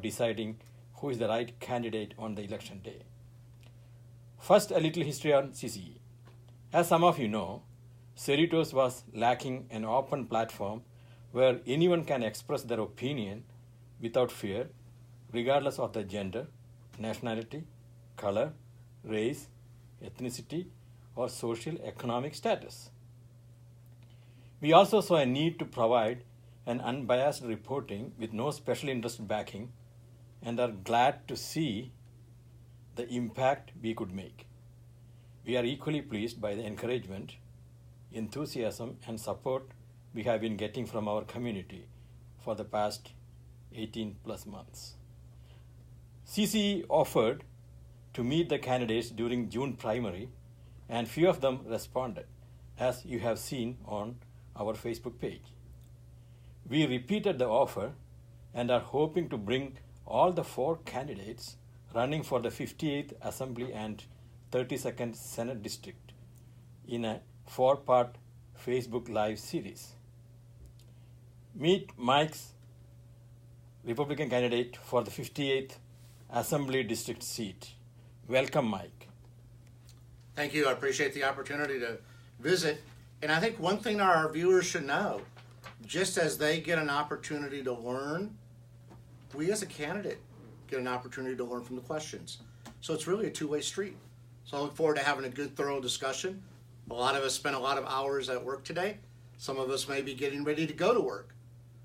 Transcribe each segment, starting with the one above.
deciding who is the right candidate on the election day. First, a little history on CCE. As some of you know, Cerritos was lacking an open platform where anyone can express their opinion without fear, regardless of their gender, nationality, color, race, ethnicity, or social economic status. We also saw a need to provide an unbiased reporting with no special interest backing and are glad to see the impact we could make. We are equally pleased by the encouragement, enthusiasm, and support we have been getting from our community for the past 18 plus months. CCE offered to meet the candidates during June primary, and few of them responded, as you have seen on our Facebook page. We repeated the offer and are hoping to bring all the 4 candidates running for the 58th Assembly and 32nd Senate District in a 4-part Facebook Live series. Meet Mike's Republican candidate for the 58th Assembly District seat. Welcome, Mike. Thank you. I appreciate the opportunity to visit. And I think one thing our viewers should know, just as they get an opportunity to learn, we as a candidate get an opportunity to learn from the questions. So it's really a two-way street. So I look forward to having a good, thorough discussion. A lot of us spent a lot of hours at work today. Some of us may be getting ready to go to work,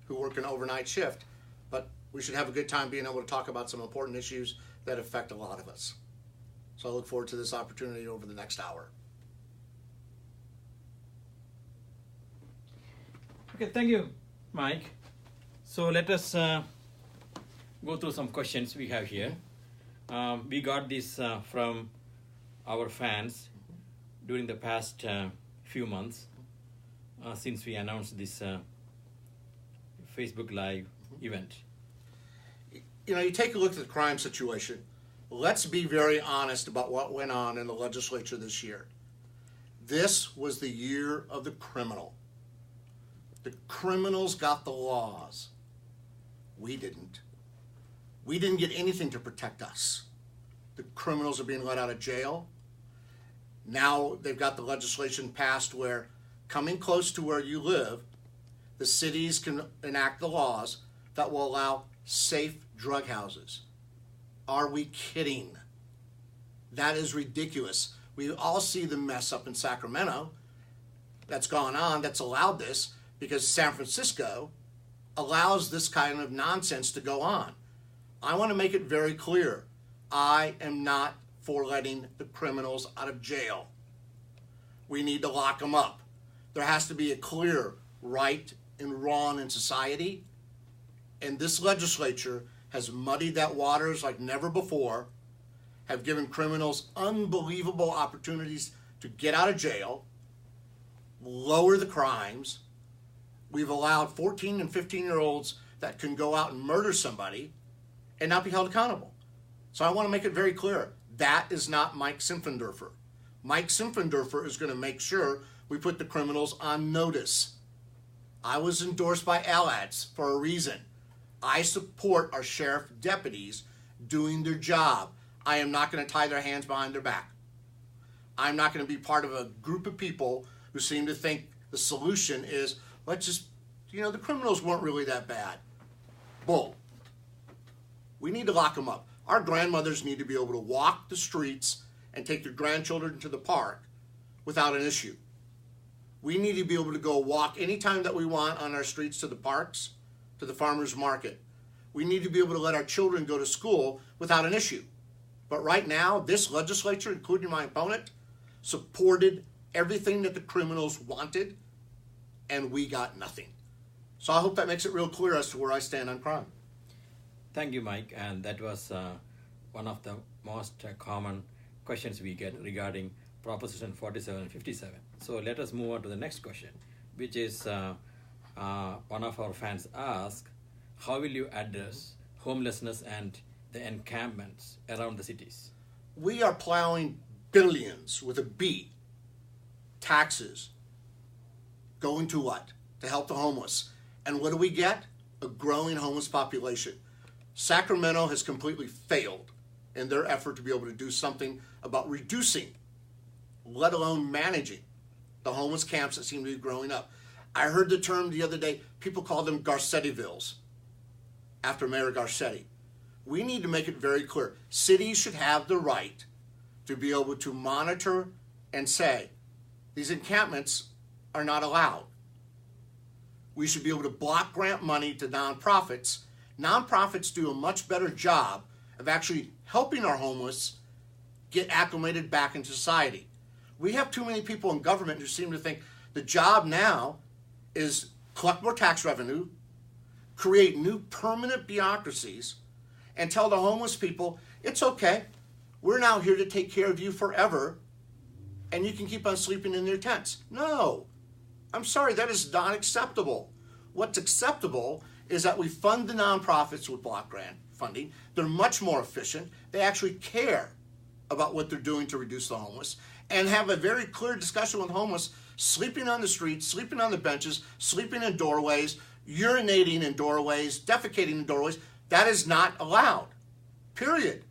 who work an overnight shift. But we should have a good time being able to talk about some important issues that affect a lot of us. So I look forward to this opportunity over the next hour. Okay, thank you, Mike. So let us go through some questions we have here. We got this from our fans during the past few months since we announced this Facebook Live event. You know, you take a look at the crime situation. Let's be very honest about what went on in the legislature this year. This was the year of the criminal. The criminals got the laws. We didn't. We didn't get anything to protect us. The criminals are being let out of jail. Now they've got the legislation passed where, coming close to where you live, the cities can enact the laws that will allow safe drug houses. Are we kidding? That is ridiculous. We all see the mess up in Sacramento that's gone on, that's allowed this, because San Francisco allows this kind of nonsense to go on. I want to make it very clear. I am not for letting the criminals out of jail. We need to lock them up. There has to be a clear right and wrong in society. And this legislature has muddied that waters like never before, have given criminals unbelievable opportunities to get out of jail, lower the crimes. We've allowed 14 and 15-year-olds that can go out and murder somebody and not be held accountable. So I want to make it very clear, that is not Mike Simpfendorfer. Mike Simpfendorfer is going to make sure we put the criminals on notice. I was endorsed by ALADS for a reason. I support our sheriff deputies doing their job. I am not going to tie their hands behind their back. I'm not going to be part of a group of people who seem to think the solution is, let's just, the criminals weren't really that bad. Bull. We need to lock them up. Our grandmothers need to be able to walk the streets and take their grandchildren to the park without an issue. We need to be able to go walk anytime that we want on our streets to the parks, to the farmers market. We need to be able to let our children go to school without an issue. But right now, this legislature, including my opponent, supported everything that the criminals wanted, and we got nothing. So I hope that makes it real clear as to where I stand on crime. Thank you, Mike. And that was one of the most common questions we get regarding Proposition 47 and 57. So let us move on to the next question, which is one of our fans asked, how will you address homelessness and the encampments around the cities? We are plowing billions with a B, taxes, going to what? To help the homeless. And what do we get? A growing homeless population. Sacramento has completely failed in their effort to be able to do something about reducing, let alone managing, the homeless camps that seem to be growing up. I heard the term the other day, people call them Garcettivilles, after Mayor Garcetti. We need to make it very clear. Cities should have the right to be able to monitor and say, these encampments are not allowed. We should be able to block grant money to nonprofits. Nonprofits do a much better job of actually helping our homeless get acclimated back into society. We have too many people in government who seem to think the job now is collect more tax revenue, create new permanent bureaucracies, and tell the homeless people, it's okay, we're now here to take care of you forever, and you can keep on sleeping in your tents. No, I'm sorry, that is not acceptable. What's acceptable is that we fund the nonprofits with block grant funding. They're much more efficient. They actually care about what they're doing to reduce the homeless, and have a very clear discussion with homeless, sleeping on the streets, sleeping on the benches, sleeping in doorways, urinating in doorways, defecating in doorways. That is not allowed, period.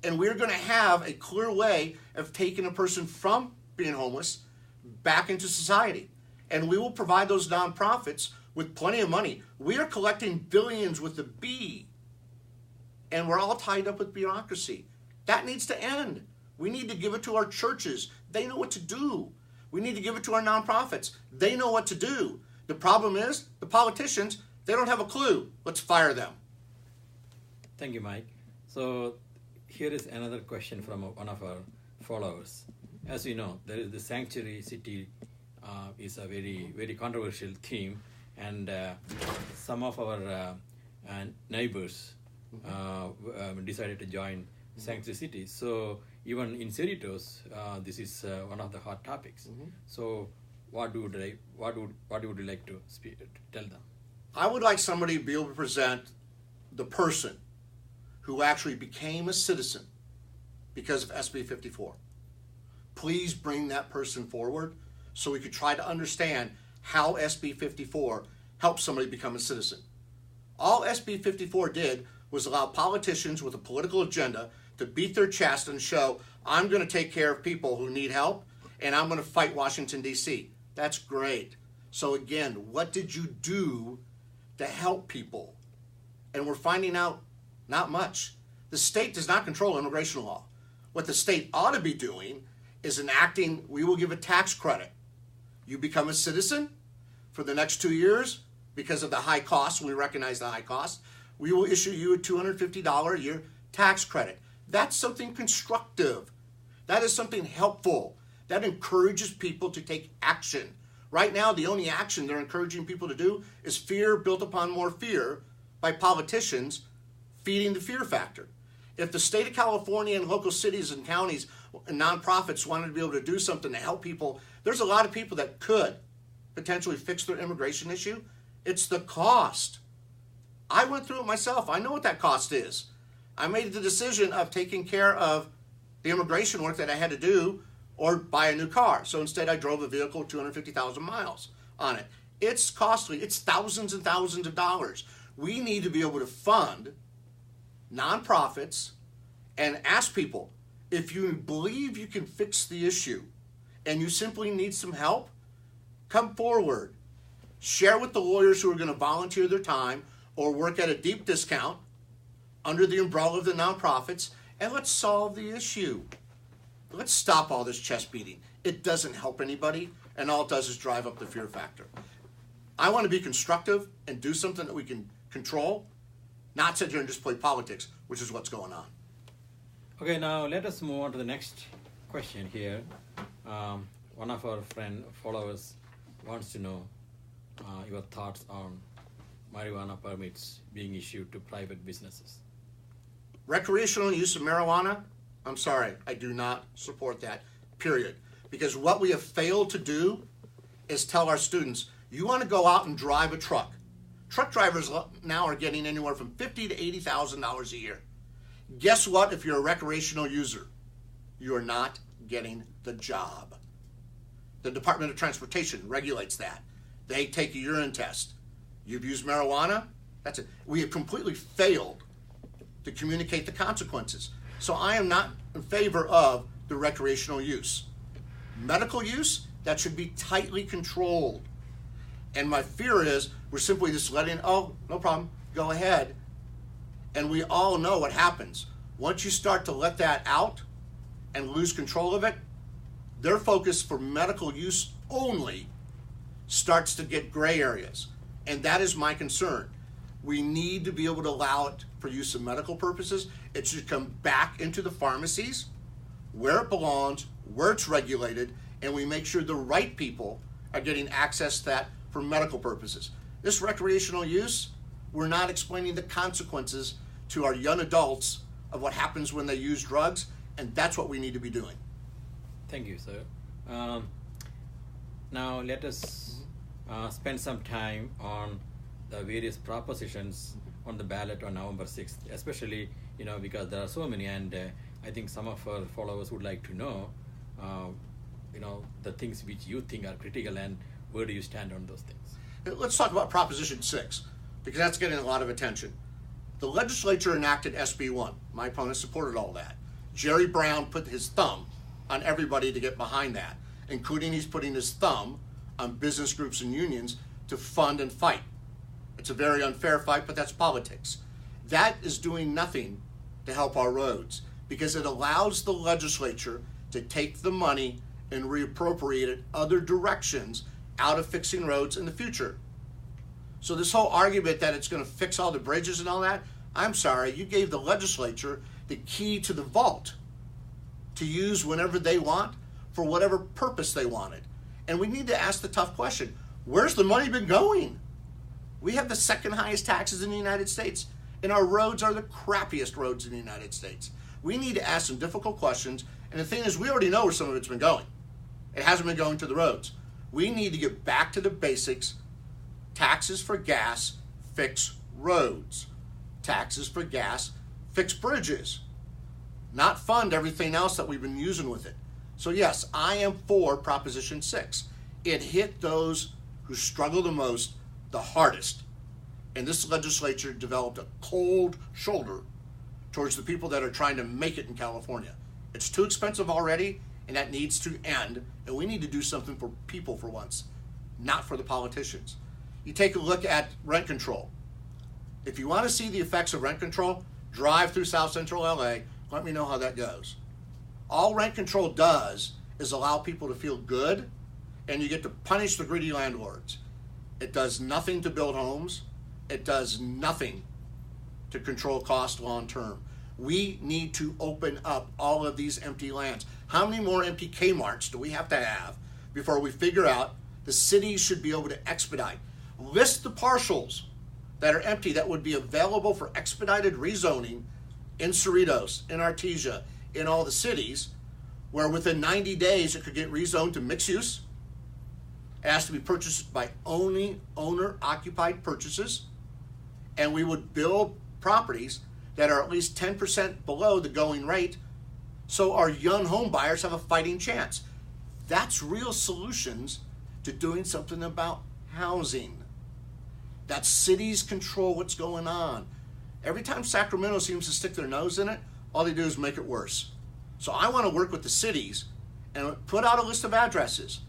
And we're going to have a clear way of taking a person from being homeless back into society. And we will provide those nonprofits with plenty of money. We are collecting billions with the B, and we're all tied up with bureaucracy. That needs to end. We need to give it to our churches. They know what to do. We need to give it to our nonprofits. They know what to do. The problem is, the politicians, they don't have a clue. Let's fire them. Thank you, Mike. So here is another question from one of our followers. As we know, there is the sanctuary city is a very, very controversial theme, and some of our neighbors decided to join sanctuary cities. So even in Cerritos, this is one of the hot topics. Mm-hmm. So what would you like to tell them? I would like somebody to be able to present the person who actually became a citizen because of SB 54. Please bring that person forward so we could try to understand how SB 54 helps somebody become a citizen. All SB 54 did was allow politicians with a political agenda to beat their chest and show, I'm going to take care of people who need help, and I'm going to fight Washington, D.C. That's great. So again, what did you do to help people? And we're finding out not much. The state does not control immigration law. What the state ought to be doing is enacting, we will give a tax credit. You become a citizen for the next 2 years because of the high cost, we recognize the high cost, we will issue you a $250 a year tax credit. That's something constructive. That is something helpful. That encourages people to take action. Right now, the only action they're encouraging people to do is fear built upon more fear by politicians feeding the fear factor. If the state of California and local cities and counties and nonprofits wanted to be able to do something to help people, there's a lot of people that could potentially fix their immigration issue. It's the cost. I went through it myself. I know what that cost is. I made the decision of taking care of the immigration work that I had to do or buy a new car. So instead I drove a vehicle 250,000 miles on it. It's costly. It's thousands and thousands of dollars. We need to be able to fund nonprofits and ask people, if you believe you can fix the issue and you simply need some help, come forward. Share with the lawyers who are going to volunteer their time or work at a deep discount under the umbrella of the nonprofits, and let's solve the issue. Let's stop all this chest beating. It doesn't help anybody, and all it does is drive up the fear factor. I want to be constructive and do something that we can control, not sit here and just play politics, which is what's going on. Okay, now let us move on to the next question here. One of our followers wants to know your thoughts on marijuana permits being issued to private businesses. Recreational use of marijuana, I'm sorry, I do not support that, period. Because what we have failed to do is tell our students, you want to go out and drive a truck. Truck drivers now are getting anywhere from $50,000 to $80,000 a year. Guess what? If you're a recreational user, you are not getting the job. The Department of Transportation regulates that. They take a urine test. You've used marijuana? That's it. We have completely failed to communicate the consequences. So I am not in favor of the recreational use. Medical use, that should be tightly controlled. And my fear is we're simply just letting, oh, no problem, go ahead. And we all know what happens. Once you start to let that out and lose control of it, their focus for medical use only starts to get gray areas. And that is my concern. We need to be able to allow it for use of medical purposes. It should come back into the pharmacies where it belongs, where it's regulated, and we make sure the right people are getting access to that for medical purposes. This recreational use, we're not explaining the consequences to our young adults of what happens when they use drugs, and that's what we need to be doing. Thank you, sir. Now let us spend some time on the various propositions on the ballot on November 6th, especially, because there are so many, and I think some of our followers would like to know, the things which you think are critical, and where do you stand on those things? Let's talk about Proposition 6, because that's getting a lot of attention. The legislature enacted SB 1. My opponent supported all that. Jerry Brown put his thumb on everybody to get behind that, including he's putting his thumb on business groups and unions to fund and fight. It's a very unfair fight, but that's politics. That is doing nothing to help our roads, because it allows the legislature to take the money and reappropriate it other directions out of fixing roads in the future. So this whole argument that it's going to fix all the bridges and all that, I'm sorry, you gave the legislature the key to the vault to use whenever they want for whatever purpose they wanted. And we need to ask the tough question, where's the money been going? We have the second highest taxes in the United States, and our roads are the crappiest roads in the United States. We need to ask some difficult questions, and the thing is, we already know where some of it's been going. It hasn't been going to the roads. We need to get back to the basics. Taxes for gas, fix roads. Taxes for gas, fix bridges. Not fund everything else that we've been using with it. So yes, I am for Proposition 6. It hit those who struggle the most, the hardest. And this legislature developed a cold shoulder towards the people that are trying to make it in California. It's too expensive already, and that needs to end. And we need to do something for people for once, not for the politicians. You take a look at rent control. If you want to see the effects of rent control, drive through South Central LA. Let me know how that goes. All rent control does is allow people to feel good, and you get to punish the greedy landlords. It does nothing to build homes. It does nothing to control cost long term. We need to open up all of these empty lands. How many more empty Kmarts do we have to have before we figure out the cities should be able to expedite? List the parcels that are empty that would be available for expedited rezoning in Cerritos, in Artesia, in all the cities, where within 90 days it could get rezoned to mixed use. It has to be purchased by only owner-occupied purchases, and we would build properties that are at least 10% below the going rate, so our young home buyers have a fighting chance. That's real solutions to doing something about housing. That cities control what's going on. Every time Sacramento seems to stick their nose in it, all they do is make it worse. So I want to work with the cities and put out a list of addresses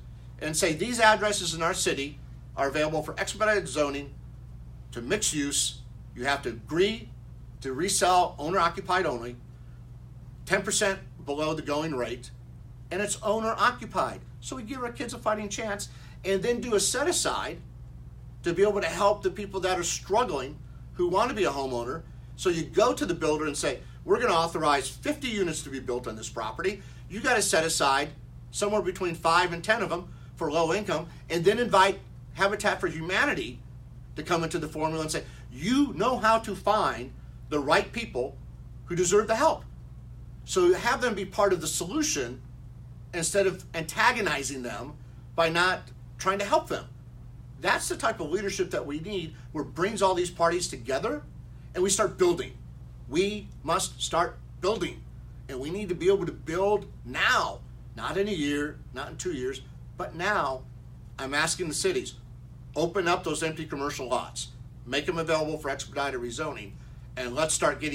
and say these addresses in our city are available for expedited zoning to mixed use. You have to agree to resell owner-occupied only, 10% below the going rate, and it's owner-occupied. So we give our kids a fighting chance, and then do a set-aside to be able to help the people that are struggling who want to be a homeowner. So you go to the builder and say, we're going to authorize 50 units to be built on this property. You got to set aside somewhere between 5 and 10 of them for low income, and then invite Habitat for Humanity to come into the formula and say, you know how to find the right people who deserve the help. So have them be part of the solution instead of antagonizing them by not trying to help them. That's the type of leadership that we need, where it brings all these parties together and we start building. We must start building. And we need to be able to build now, not in a year, not in 2 years, but now. I'm asking the cities, open up those empty commercial lots, make them available for expedited rezoning, and let's start getting